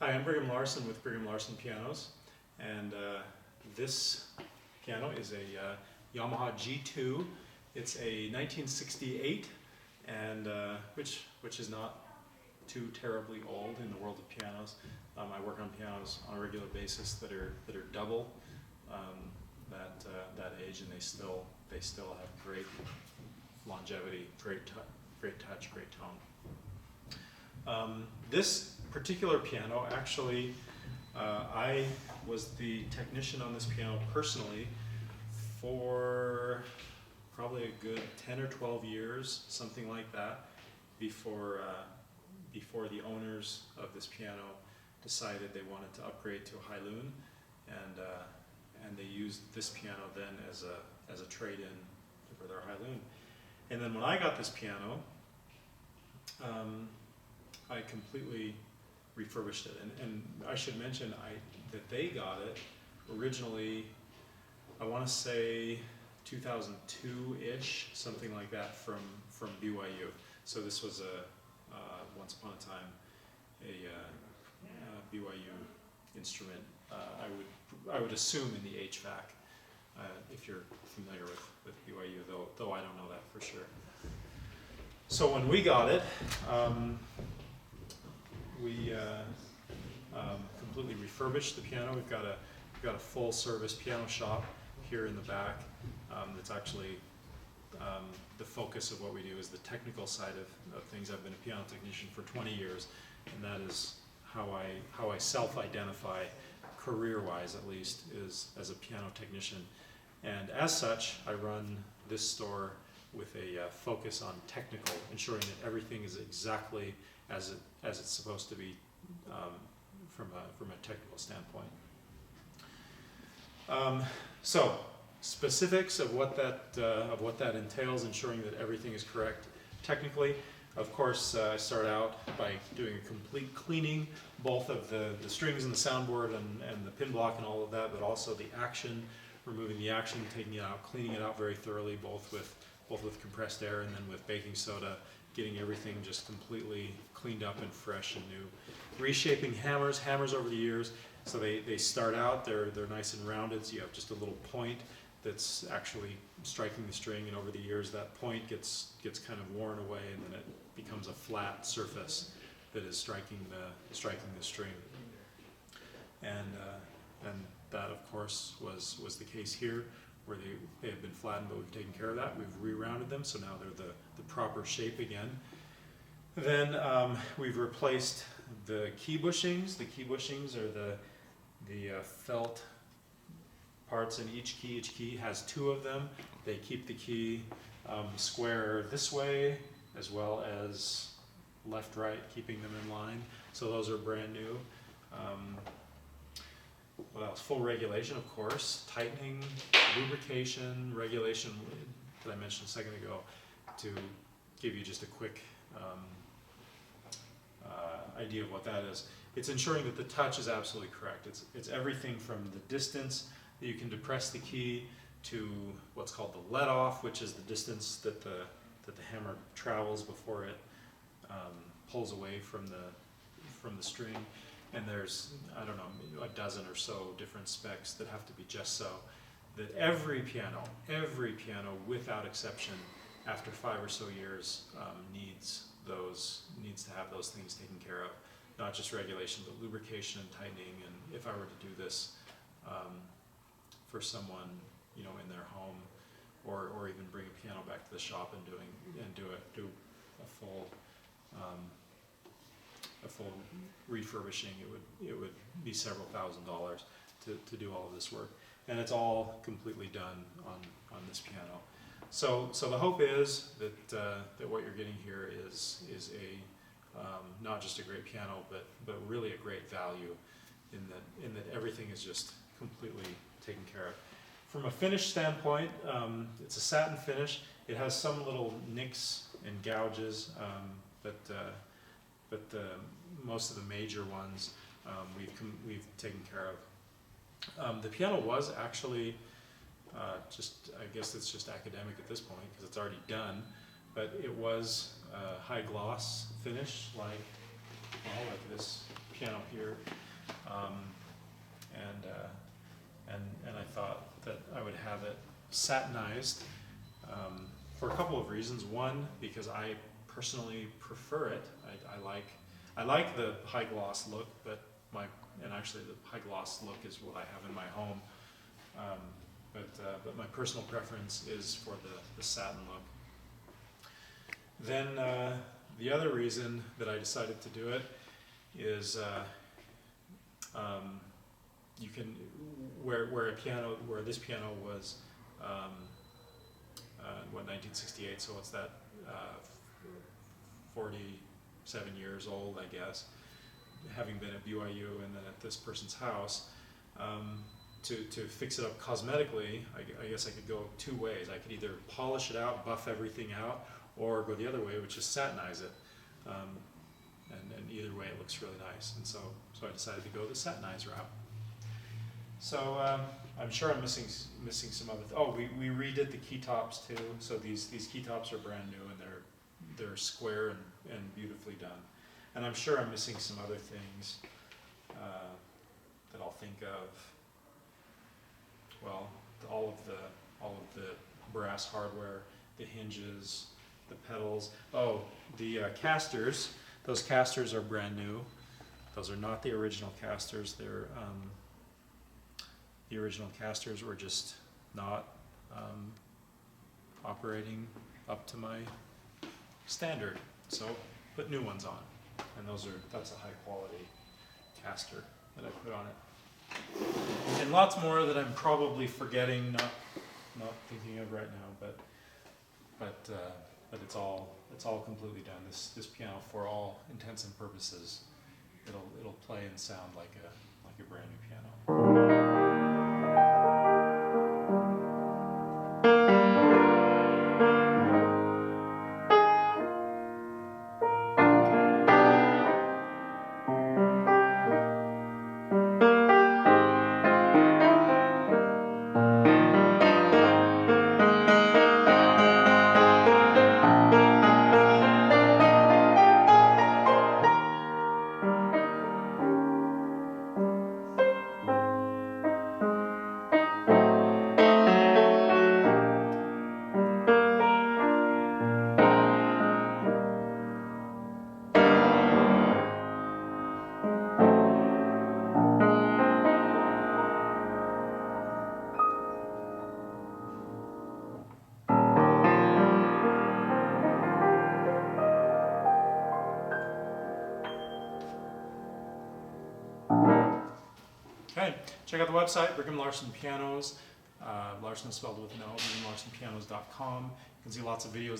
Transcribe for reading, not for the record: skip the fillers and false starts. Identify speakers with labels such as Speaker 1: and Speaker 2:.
Speaker 1: Hi, I'm Brigham Larson with Brigham Larson Pianos, and this piano is a Yamaha G2. It's a 1968, and which is not too terribly old in the world of pianos. I work on pianos on a regular basis that are double that age, and they still have great longevity, great touch, great tone. This particular piano, actually, I was the technician on this piano personally for probably a good 10 or 12 years, something like that, before the owners of this piano decided they wanted to upgrade to a High-Loon, and they used this piano then as a trade-in for their High-Loon. And then when I got this piano, I completely refurbished it, and I should mention that they got it originally, I want to say 2002-ish, something like that, from BYU. So this was once upon a time a BYU instrument. I would assume in the HVAC, if you're familiar with BYU, though I don't know that for sure. So when we got it, we completely refurbished the piano. We've got a full service piano shop here in the back. That's actually the focus of what we do is the technical side of things. I've been a piano technician for 20 years, and that is how I self-identify, career-wise at least, is as a piano technician. And as such, I run this store with a focus on technical, ensuring that everything is exactly as it's supposed to be from a technical standpoint. So specifics of what that entails, ensuring that everything is correct technically. Of course, I start out by doing a complete cleaning, both of the strings and the soundboard and the pin block and all of that, but also the action, removing the action, taking it out, cleaning it out very thoroughly, both with compressed air and then with baking soda, getting everything just completely cleaned up and fresh and new. Reshaping hammers over the years, so they start out, they're nice and rounded, so you have just a little point that's actually striking the string, and over the years that point gets kind of worn away, and then it becomes a flat surface that is striking the string. And that, of course, was the case here, where they had been flattened, but we've taken care of that. We've re-rounded them, so now they're the proper shape again. Then we've replaced the key bushings. The key bushings are the felt parts in each key. Each key has two of them. They keep the key square this way, as well as left-right, keeping them in line. So those are brand new. What else? Full regulation, of course. Tightening, lubrication, regulation that I mentioned a second ago, to give you just a quick idea of what that is. It's ensuring that the touch is absolutely correct. It's everything from the distance that you can depress the key to what's called the let-off, which is the distance that the hammer travels before it pulls away from the string. And there's, I don't know, a dozen or so different specs that have to be just so that every piano without exception, after 5 or so years, needs to have those things taken care of. Not just regulation, but lubrication and tightening. And if I were to do this for someone, in their home, or even bring a piano back to the shop and do a full refurbishing, it would be several $1,000s to do all of this work, and it's all completely done on this piano. So the hope is that what you're getting here is a not just a great piano, but really a great value in that everything is just completely taken care of. From a finish standpoint, it's a satin finish. It has some little nicks and gouges, but most of the major ones we've taken care of. The piano was actually I guess it's just academic at this point because it's already done, but it was high gloss finish, like this piano here, and I thought that I would have it satinized for a couple of reasons. One, because I personally prefer it. I like the high gloss look, but actually the high gloss look is what I have in my home. But my personal preference is for the satin look. Then the other reason that I decided to do it is you can where this piano was 1968, so what's that, 47 years old, I guess, having been at BYU and then at this person's house. To fix it up cosmetically, I guess I could go two ways. I could either polish it out, buff everything out, or go the other way, which is satinize it. And either way, it looks really nice. And so I decided to go the satinized route. So I'm sure I'm missing some other. Oh, we redid the key tops too. So these key tops are brand new, and they're square and beautifully done. And I'm sure I'm missing some other things that I'll think of. Well, all of the brass hardware, the hinges, the pedals. Oh, the casters. Those casters are brand new. Those are not the original casters. They're the original casters were just not operating up to my standard. So put new ones on, and that's a high quality caster that I put on it. And lots more that I'm probably forgetting, not thinking of right now, but it's all completely done. This piano, for all intents and purposes, it'll play and sound like a brand new piano. Okay, check out the website, Brigham Larson Pianos. Larson is spelled with an O, BrighamLarsonPianos.com. You can see lots of videos